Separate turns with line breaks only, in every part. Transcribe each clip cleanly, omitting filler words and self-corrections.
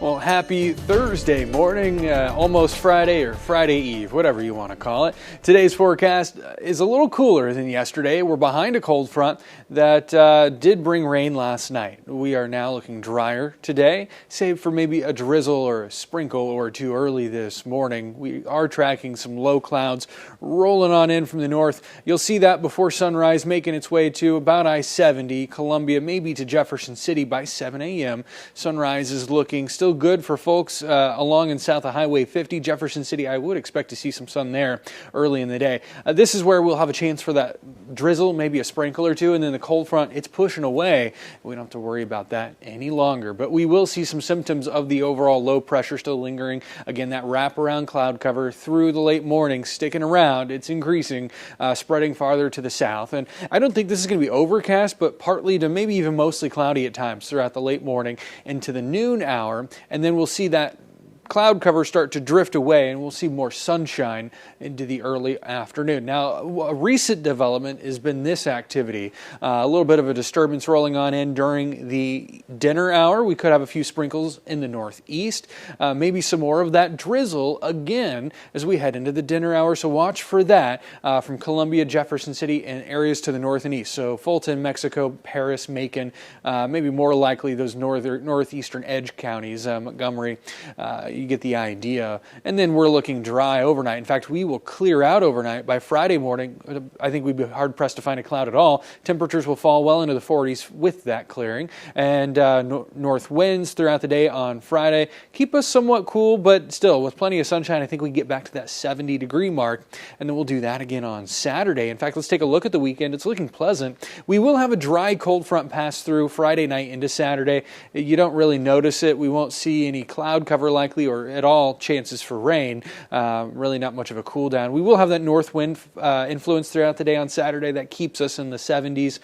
Well, happy Thursday morning, almost Friday or Friday Eve, whatever you want to call it. Today's forecast is a little cooler than yesterday. We're behind a cold front that did bring rain last night. We are now looking drier today, save for maybe a drizzle or a sprinkle or two early this morning. We are tracking some low clouds rolling on in from the north. You'll see that before sunrise, making its way to about I-70, Columbia, maybe to Jefferson City by 7 a.m. Sunrise is looking still good for folks along and south of Highway 50. Jefferson City, I would expect to see some sun there early in the day. This is where we'll have a chance for that drizzle, maybe a sprinkle or two, and then the cold front, it's pushing away. We don't have to worry about that any longer, but we will see some symptoms of the overall low pressure still lingering. Again, that wraparound cloud cover through the late morning, sticking around. It's increasing, spreading farther to the south, and I don't think this is going to be overcast, but partly to maybe even mostly cloudy at times throughout the late morning into the noon hour. And then we'll see that cloud cover start to drift away, and we'll see more sunshine into the early afternoon. Now, a recent development has been this activity. A little bit of a disturbance rolling on in during the dinner hour. We could have a few sprinkles in the northeast, maybe some more of that drizzle again as we head into the dinner hour. So watch for that from Columbia, Jefferson City, and areas to the north and east. So Fulton, Mexico, Paris, Macon, maybe more likely those northeastern edge counties, Montgomery. You get the idea. And then we're looking dry overnight. In fact, we will clear out overnight. By Friday morning, I think we'd be hard-pressed to find a cloud at all. Temperatures will fall well into the 40s with that clearing. And north winds throughout the day on Friday keep us somewhat cool, but still, with plenty of sunshine, I think we can get back to that 70-degree mark. And then we'll do that again on Saturday. In fact, let's take a look at the weekend. It's looking pleasant. We will have a dry cold front pass through Friday night into Saturday. You don't really notice it. We won't see any cloud cover likely or at all chances for rain. Really not much of a cool down. We will have that north wind influence throughout the day on Saturday that keeps us in the 70s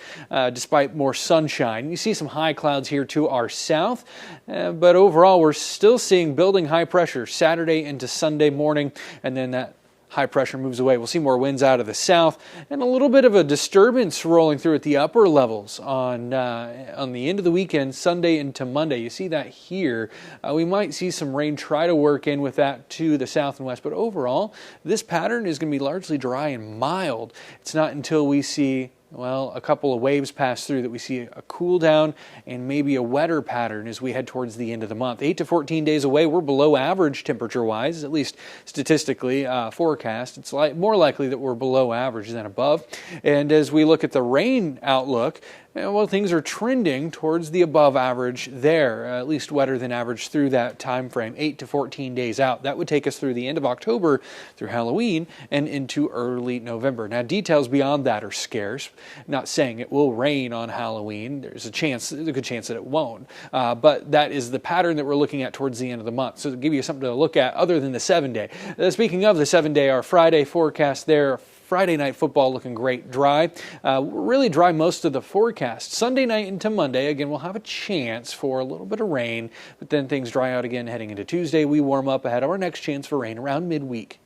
despite more sunshine. You see some high clouds here to our south, but overall we're still seeing building high pressure Saturday into Sunday morning, and then that high pressure moves away. We'll see more winds out of the south and a little bit of a disturbance rolling through at the upper levels on the end of the weekend, Sunday into Monday. You see that here. We might see some rain try to work in with that to the south and west, but overall, this pattern is going to be largely dry and mild. It's not until we see a couple of waves pass through that we see a cool down and maybe a wetter pattern as we head towards the end of the month. 8 to 14 days away, we're below average temperature-wise, at least statistically forecast. It's more likely that we're below average than above. And as we look at the rain outlook, things are trending towards the above average there, at least wetter than average through that time frame, 8 to 14 days out. That would take us through the end of October, through Halloween, and into early November. Now, details beyond that are scarce. Not saying it will rain on Halloween. There's a good chance that it won't. But that is the pattern that we're looking at towards the end of the month. So to give you something to look at other than the 7-day. Speaking of the 7-day, our Friday forecast there, Friday night football looking great, dry. Really dry most of the forecast. Sunday night into Monday, again, we'll have a chance for a little bit of rain, but then things dry out again heading into Tuesday. We warm up ahead of our next chance for rain around midweek.